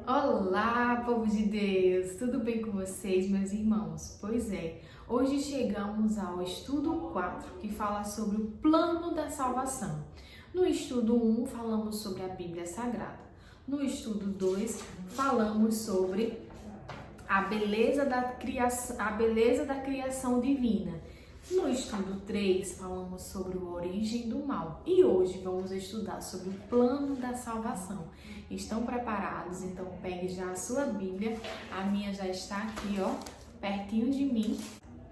Olá, povo de Deus! Tudo bem com vocês, meus irmãos? Pois é, hoje chegamos ao estudo 4, que fala sobre o plano da salvação. No estudo 1, falamos sobre a Bíblia Sagrada. No estudo 2, falamos sobre a beleza da criação divina. No estudo 3, falamos sobre a origem do mal. E hoje vamos estudar sobre o plano da salvação. Estão preparados? Então pegue já a sua Bíblia. A minha já está aqui, pertinho de mim,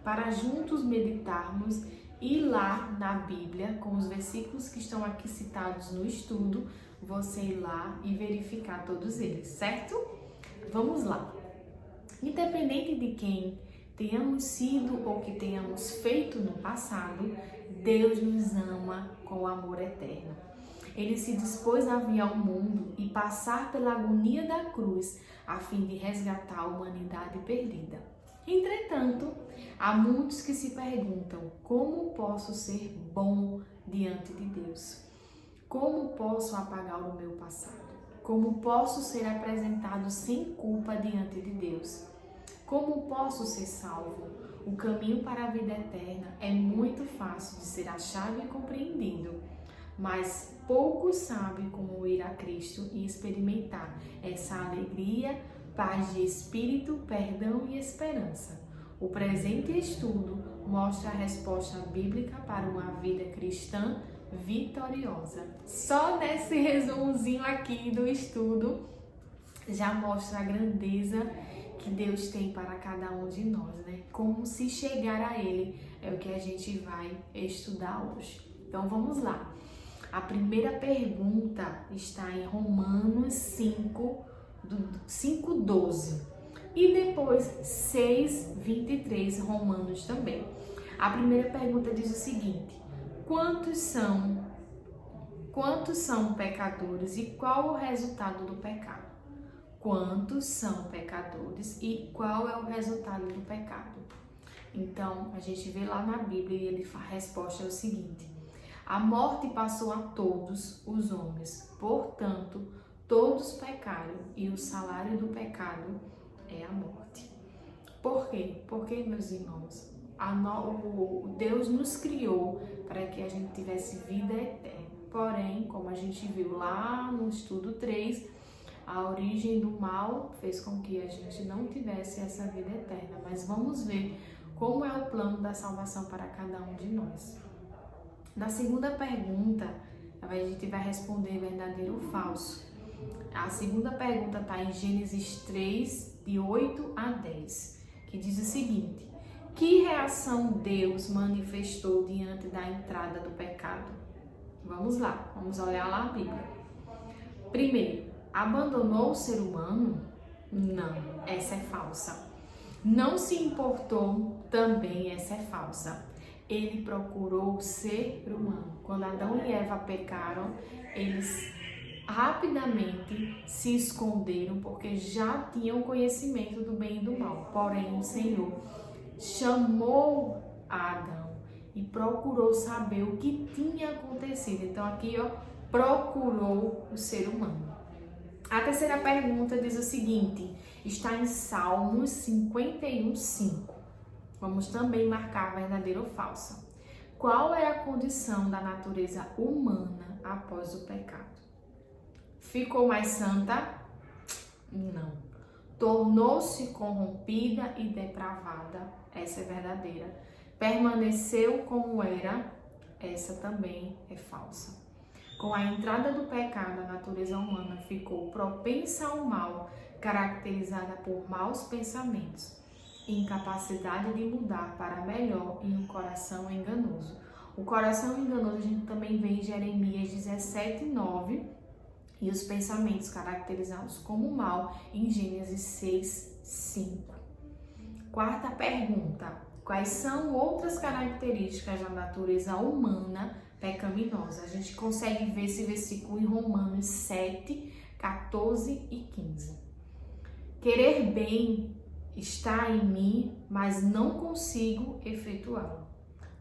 para juntos meditarmos e lá na Bíblia, com os versículos que estão aqui citados no estudo, você ir lá e verificar todos eles, certo? Vamos lá. Independente de quem tenhamos sido ou que tenhamos feito no passado, Deus nos ama com amor eterno. Ele se dispôs a vir ao mundo e passar pela agonia da cruz a fim de resgatar a humanidade perdida. Entretanto, há muitos que se perguntam: como posso ser bom diante de Deus? Como posso apagar o meu passado? Como posso ser apresentado sem culpa diante de Deus? Como posso ser salvo? O caminho para a vida eterna é muito fácil de ser achado e compreendido, mas poucos sabem como ir a Cristo e experimentar essa alegria, paz de espírito, perdão e esperança. O presente estudo mostra a resposta bíblica para uma vida cristã vitoriosa. Só nesse resumozinho aqui do estudo já mostra a grandeza que Deus tem para cada um de nós, né? Como se chegar a Ele é o que a gente vai estudar hoje. Então vamos lá. A primeira pergunta está em Romanos 5:12 e depois 6:23, Romanos também. A primeira pergunta diz o seguinte: quantos são pecadores e qual o resultado do pecado? Quantos são pecadores e qual é o resultado do pecado? Então, a gente vê lá na Bíblia e a resposta é o seguinte: a morte passou a todos os homens, portanto, todos pecaram e o salário do pecado é a morte. Por quê? Porque, meus irmãos, Deus nos criou para que a gente tivesse vida eterna. Porém, como a gente viu lá no estudo 3, a origem do mal fez com que a gente não tivesse essa vida eterna. Mas vamos ver como é o plano da salvação para cada um de nós. Na segunda pergunta, a gente vai responder verdadeiro ou falso. A segunda pergunta está em Gênesis 3, de 8 a 10, que diz o seguinte: que reação Deus manifestou diante da entrada do pecado? Vamos lá, vamos olhar lá a Bíblia. Primeiro, abandonou o ser humano? Não, essa é falsa. Não se importou? Também essa é falsa. Ele procurou o ser humano. Quando Adão e Eva pecaram, eles rapidamente se esconderam porque já tinham conhecimento do bem e do mal. Porém, o Senhor chamou Adão e procurou saber o que tinha acontecido. Então aqui, procurou o ser humano. A terceira pergunta diz o seguinte, está em Salmos 51:5. Vamos também marcar verdadeiro ou falso. Qual é a condição da natureza humana após o pecado? Ficou mais santa? Não. Tornou-se corrompida e depravada? Essa é verdadeira. Permaneceu como era? Essa também é falsa. Com a entrada do pecado, a natureza humana ficou propensa ao mal, caracterizada por maus pensamentos, incapacidade de mudar para melhor e um coração enganoso. O coração enganoso a gente também vê em Jeremias 17:9 e os pensamentos caracterizados como mal em Gênesis 6:5. Quarta pergunta: quais são outras características da natureza humana pecaminosa? A gente consegue ver esse versículo em Romanos 7:14 e 15. Querer bem está em mim, mas não consigo efetuá-lo.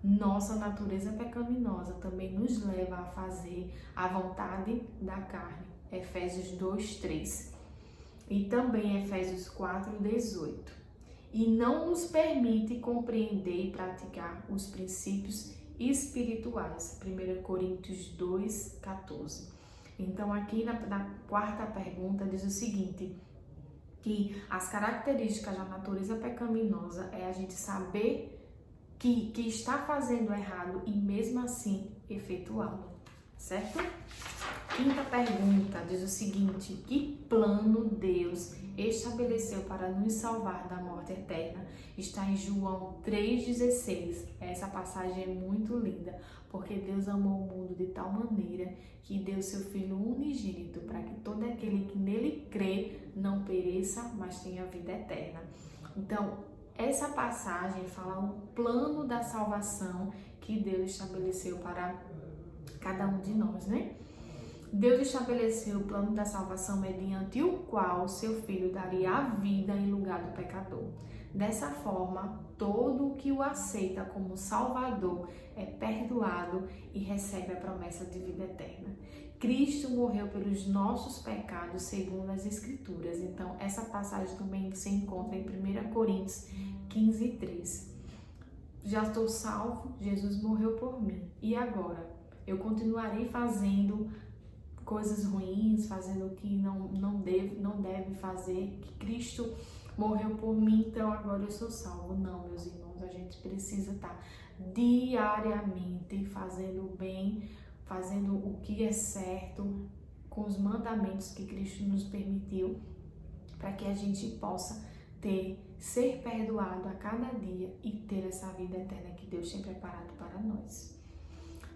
Nossa natureza pecaminosa também nos leva a fazer a vontade da carne. Efésios 2:3. e também Efésios 4:18. E não nos permite compreender e praticar os princípios espirituais. 1 Coríntios 2:14. Então, aqui na quarta pergunta diz o seguinte, que as características da natureza pecaminosa é a gente saber que está fazendo errado e mesmo assim efetuá-lo, certo? Quinta pergunta diz o seguinte, que plano Deus estabeleceu para nos salvar da morte eterna? Está em João 3,16. Essa passagem é muito linda, porque Deus amou o mundo de tal maneira que deu seu Filho unigênito para que todo aquele que nele crê não pereça, mas tenha vida eterna. Então, essa passagem fala o plano da salvação que Deus estabeleceu para cada um de nós, né? Deus estabeleceu o plano da salvação mediante o qual seu Filho daria a vida em lugar do pecador. Dessa forma, todo o que o aceita como Salvador é perdoado e recebe a promessa de vida eterna. Cristo morreu pelos nossos pecados segundo as Escrituras. Então, essa passagem também se encontra em 1 Coríntios 15:3. Já estou salvo, Jesus morreu por mim. E agora? Eu continuarei fazendo coisas ruins, fazendo o que não deve fazer, que Cristo morreu por mim, então agora eu sou salvo. Não, meus irmãos, a gente precisa estar diariamente fazendo o bem, fazendo o que é certo, com os mandamentos que Cristo nos permitiu, para que a gente possa ser perdoado a cada dia e ter essa vida eterna que Deus tem preparado para nós.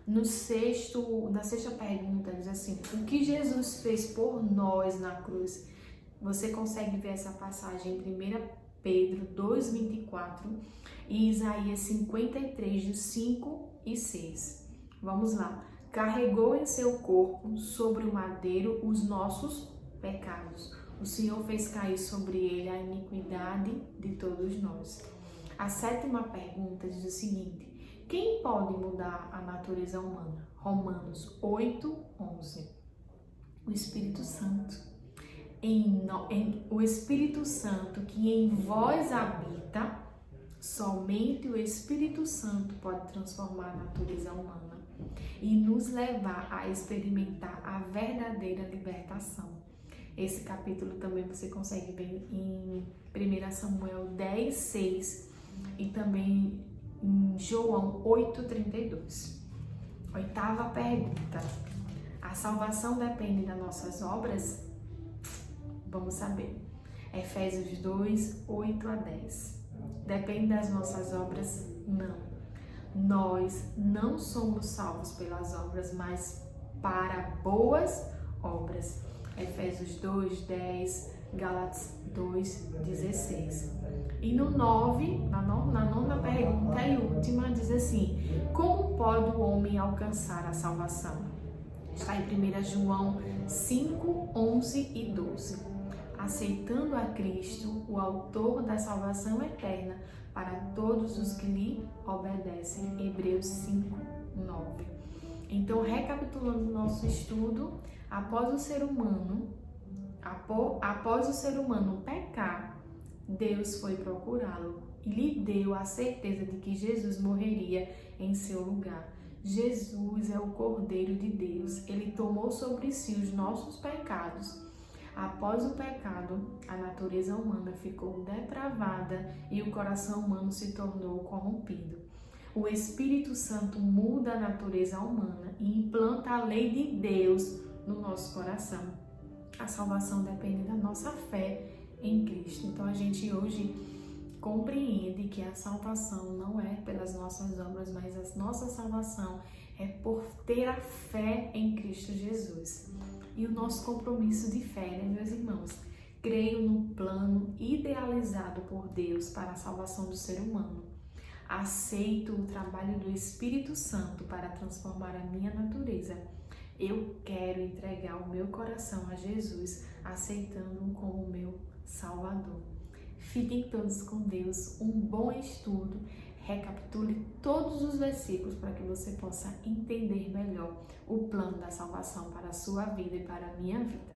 Na sexta pergunta diz assim, o que Jesus fez por nós na cruz? Você consegue ver essa passagem em 1 Pedro 2:24 e Isaías 53, 5 e 6. Vamos lá. Carregou em seu corpo sobre o madeiro os nossos pecados. O Senhor fez cair sobre ele a iniquidade de todos nós. A sétima pergunta diz o seguinte, quem pode mudar a natureza humana? Romanos 8:11. O Espírito Santo. O Espírito Santo que em vós habita, somente o Espírito Santo pode transformar a natureza humana e nos levar a experimentar a verdadeira libertação. Esse capítulo também você consegue ver em 1 Samuel 10:6 e também em João 8:32. Oitava pergunta. A salvação depende das nossas obras? Vamos saber. Efésios 2:8-10. Depende das nossas obras? Não. Nós não somos salvos pelas obras, mas para boas obras. Efésios 2:10, Gálatas 2:16. E no 9, na nona pergunta e última, diz assim, como pode o homem alcançar a salvação? Está em 1 João 5:11 e 12. Aceitando a Cristo, o autor da salvação eterna, para todos os que lhe obedecem. Hebreus 5:9. Então, recapitulando o nosso estudo, após o ser humano pecar, Deus foi procurá-lo e lhe deu a certeza de que Jesus morreria em seu lugar. Jesus é o Cordeiro de Deus. Ele tomou sobre si os nossos pecados. Após o pecado, a natureza humana ficou depravada e o coração humano se tornou corrompido. O Espírito Santo muda a natureza humana e implanta a lei de Deus no nosso coração. A salvação depende da nossa fé em Cristo. Então a gente hoje compreende que a salvação não é pelas nossas obras, mas a nossa salvação é por ter a fé em Cristo Jesus. E o nosso compromisso de fé, né, meus irmãos? Creio no plano idealizado por Deus para a salvação do ser humano. Aceito o trabalho do Espírito Santo para transformar a minha natureza. Eu quero entregar o meu coração a Jesus, aceitando-o como meu Salvador. Fiquem todos com Deus, um bom estudo. Recapitule todos os versículos para que você possa entender melhor o plano da salvação para a sua vida e para a minha vida.